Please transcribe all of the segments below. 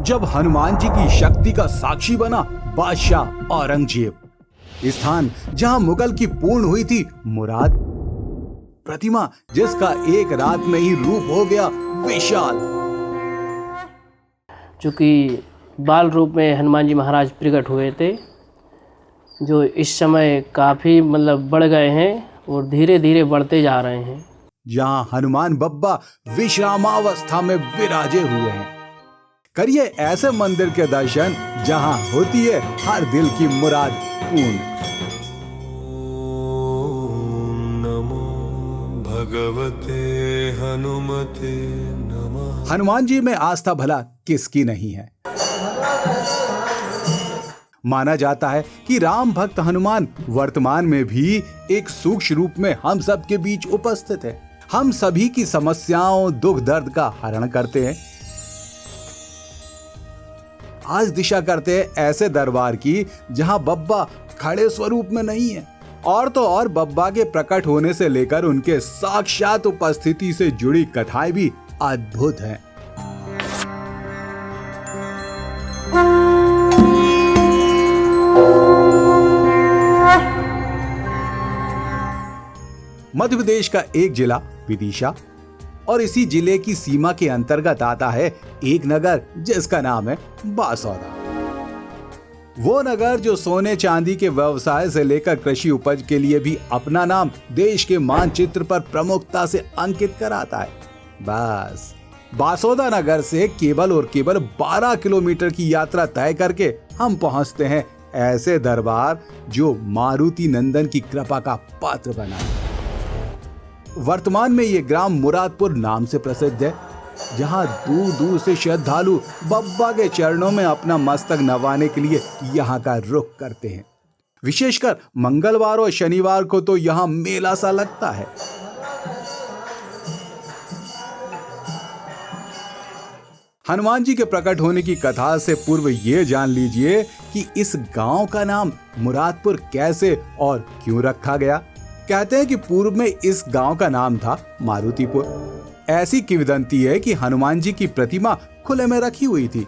जब हनुमान जी की शक्ति का साक्षी बना बादशाह औरंगजेब। स्थान जहां मुगल की पूर्ण हुई थी मुराद। प्रतिमा जिसका एक रात में ही रूप हो गया विशाल। चूँकि बाल रूप में हनुमान जी महाराज प्रकट हुए थे, जो इस समय काफ़ी बढ़ गए हैं और धीरे धीरे बढ़ते जा रहे हैं। जहां हनुमान बब्बा विश्रामावस्था में विराजे हुए हैं। करिए ऐसे मंदिर के दर्शन जहां होती है हर दिल की मुराद पूर्ण। नमो भगवते हनुमते नमः। हनुमान जी में आस्था भला किसकी नहीं है। माना जाता है कि राम भक्त हनुमान वर्तमान में भी एक सूक्ष्म रूप में हम सब के बीच उपस्थित है। हम सभी की समस्याओं दुख दर्द का हरण करते हैं। आज दिशा करते हैं ऐसे दरबार की जहां बब्बा खड़े स्वरूप में नहीं है, और तो और बब्बा के प्रकट होने से लेकर उनके साक्षात उपस्थिति से जुड़ी कथाएं भी अद्भुत हैं। मध्य प्रदेश का एक जिला विदिशा और इसी जिले की सीमा के अंतर्गत आता है एक नगर जिसका नाम है बासौदा। वो नगर जो सोने चांदी के व्यवसाय से लेकर कृषि उपज के लिए भी अपना नाम देश के मानचित्र पर प्रमुखता से अंकित कराता है। बस बासौदा नगर से केवल और केवल 12 किलोमीटर की यात्रा तय करके हम पहुंचते हैं ऐसे दरबार जो मारुति नंदन की कृपा का पात्र बना है। वर्तमान में ये ग्राम मुरादपुर नाम से प्रसिद्ध है, जहां दूर दूर से श्रद्धालु बब्बा के चरणों में अपना मस्तक नवाने के लिए यहां का रुख करते हैं। विशेषकर मंगलवार और शनिवार को तो यहां मेला सा लगता है। हनुमान जी के प्रकट होने की कथा से पूर्व ये जान लीजिए कि इस गांव का नाम मुरादपुर कैसे और क्यों रखा गया। कहते हैं कि पूर्व में इस गांव का नाम था मारुतिपुर। ऐसी किंवदंती है कि हनुमान जी की प्रतिमा खुले में रखी हुई थी।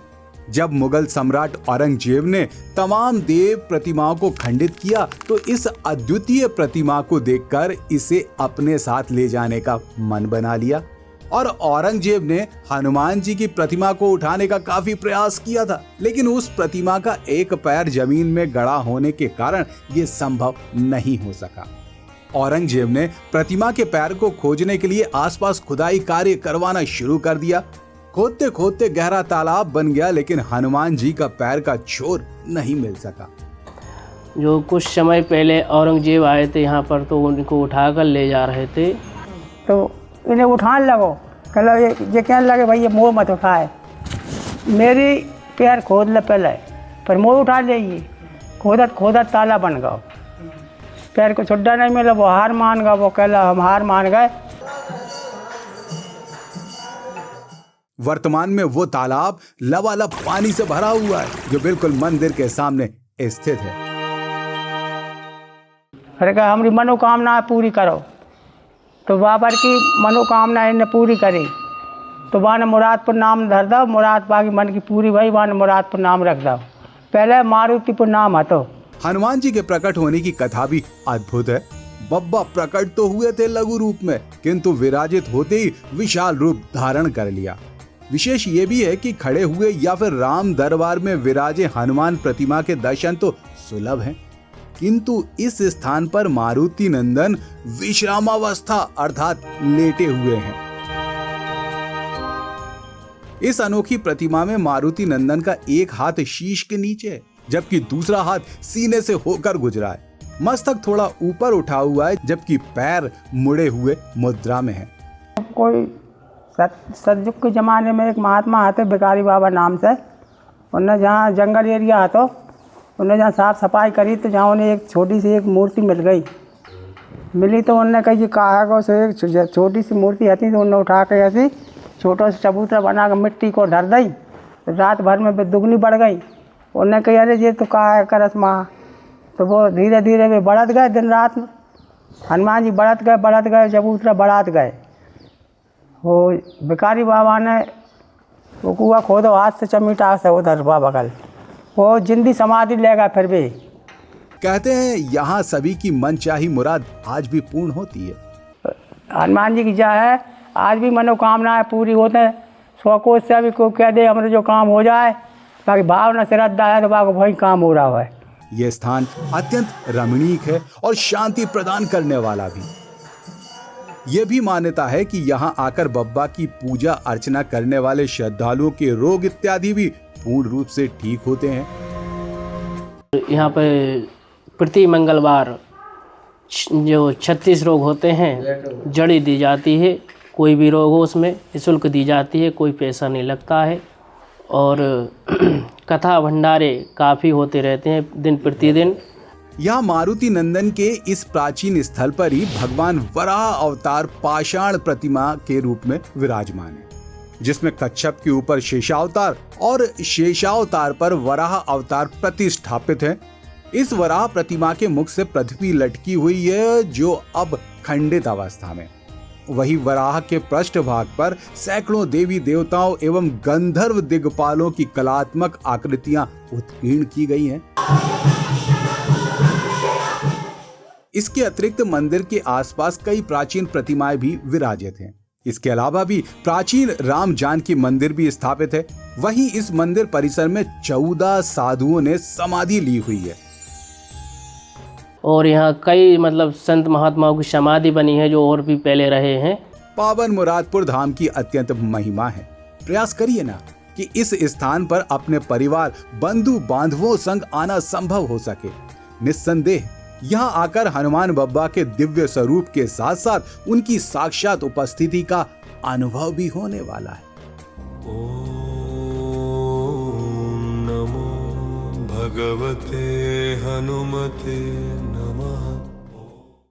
जब मुगल सम्राट औरंगजेब ने तमाम देव प्रतिमाओं को खंडित किया तो इस अद्वितीय प्रतिमा को देखकर इसे अपने साथ ले जाने का मन बना लिया और औरंगजेब ने हनुमान जी की प्रतिमा को उठाने का काफी प्रयास किया था, लेकिन उस प्रतिमा का एक पैर जमीन में गड़ा होने के कारण ये संभव नहीं हो सका। औरंगजेब ने प्रतिमा के पैर को खोजने के लिए आसपास खुदाई कार्य करवाना शुरू कर दिया। खोदते खोदते गहरा तालाब बन गया, लेकिन हनुमान जी का पैर का छोर नहीं मिल सका। जो कुछ समय पहले औरंगजेब आए थे यहाँ पर, तो उनको उठाकर ले जा रहे थे, तो इन्हें उठाने लगो। कहलो ये कहने लगे भाई ये मोह मत उठाए, मेरी पैर खोद ले पहले, पर मोह उठा ले। ये खोदत खोदत ताला बन गया, पैर को छुट्टा नहीं मिला। वो हार मान गया, वो कहला हम हार मान गए। वर्तमान में वो तालाब लबालब पानी से भरा हुआ है जो बिल्कुल मंदिर के सामने स्थित है। अरे कहा हमारी मनोकामना पूरी करो, तो बाबर की मनोकामना इन्हें पूरी करी, तो वहाँ मुरादपुर नाम धर दो। मुराद बाकी मन की पूरी भाई वहाँ मुरादपुर नाम रख दो। पहले मारुतिपुर नाम हतो। हनुमान जी के प्रकट होने की कथा भी अद्भुत है। बब्बा प्रकट तो हुए थे लघु रूप में, किंतु विराजित होते ही विशाल रूप धारण कर लिया। विशेष ये भी है कि खड़े हुए या फिर राम दरबार में विराजे हनुमान प्रतिमा के दर्शन तो सुलभ हैं, किंतु इस स्थान पर मारुति नंदन विश्रामावस्था अर्थात लेटे हुए हैं। इस अनोखी प्रतिमा में मारुति नंदन का एक हाथ शीश के नीचे है, जबकि दूसरा हाथ सीने से होकर गुजरा है। मस्तक थोड़ा ऊपर उठा हुआ है, जबकि पैर मुड़े हुए मुद्रा में है। कोई सतयुग के ज़माने में एक महात्मा आते भिखारी बाबा नाम से, उन्हें जहाँ जंगल एरिया तो उन्हें जहाँ साफ़ सफाई करी, तो जहाँ उन्हें एक छोटी सी एक मूर्ति मिली, तो उन्होंने कही कहा को से एक छोटी सी मूर्ति आती, तो उन्होंने उठा के ऐसी छोटा सा चबूतरा बना कर मिट्टी को धर दी। रात भर में दुगनी बढ़ गई। उन्होंने कही अरे ये तो कहा करस माँ, तो वो धीरे धीरे वे बढ़त गए। दिन रात हनुमान जी बढ़त गए, चबूतरा बढ़त गए। वो भिखारी बाबा ने वो कुआं खोदो हाथ से चमीटा से उधर बगल, वो जिंदी समाधि लेगा फिर भी। कहते हैं यहाँ सभी की मनचाही मुराद आज भी पूर्ण होती है। हनुमान जी की जय है, आज भी मनोकामनाएं पूरी होते हैं। 100 कोस से भी कोई कह दे हमारे जो काम हो जाए, बाकी भावना श्रद्धा है तो बाकी वही काम हो रहा है। ये स्थान अत्यंत रमणीक है और शांति प्रदान करने वाला भी। ये भी मान्यता है कि यहाँ आकर बब्बा की पूजा अर्चना करने वाले श्रद्धालुओं के रोग इत्यादि भी पूर्ण रूप से ठीक होते हैं। यहाँ पे प्रति मंगलवार जो 36 रोग होते हैं जड़ी दी जाती है। कोई भी रोग हो उसमें निःशुल्क दी जाती है, कोई पैसा नहीं लगता है। और कथा भंडारे काफ़ी होते रहते हैं दिन प्रतिदिन। यहाँ मारुति नंदन के इस प्राचीन स्थल पर ही भगवान वराह अवतार पाषाण प्रतिमा के रूप में विराजमान है, जिसमें कच्छप के ऊपर शेषावतार और शेषावतार पर वराह अवतार प्रतिष्ठापित है। इस वराह प्रतिमा के मुख से पृथ्वी लटकी हुई है, जो अब खंडित अवस्था में। वही वराह के पृष्ठभाग पर सैकड़ों देवी देवताओं एवं गंधर्व दिग्पालों की कलात्मक आकृतियां उत्कीर्ण की गई हैं। इसके अतिरिक्त मंदिर के आसपास कई प्राचीन प्रतिमाएं भी विराजित हैं। इसके अलावा भी प्राचीन राम जानकी मंदिर भी स्थापित है। वहीं इस मंदिर परिसर में 14 साधुओं ने समाधि ली हुई है। और यहाँ कई संत महात्माओं की समाधि बनी है जो और भी पहले रहे हैं। पावन मुरादपुर धाम की अत्यंत महिमा है। प्रयास करिए ना कि इस स्थान पर अपने परिवार बंधु बांधवों संग आना संभव हो सके। निस्संदेह यहाँ आकर हनुमान बब्बा के दिव्य स्वरूप के साथ साथ उनकी साक्षात उपस्थिति का अनुभव भी होने वाला है। ओम नमो भगवते हनुमते नमः।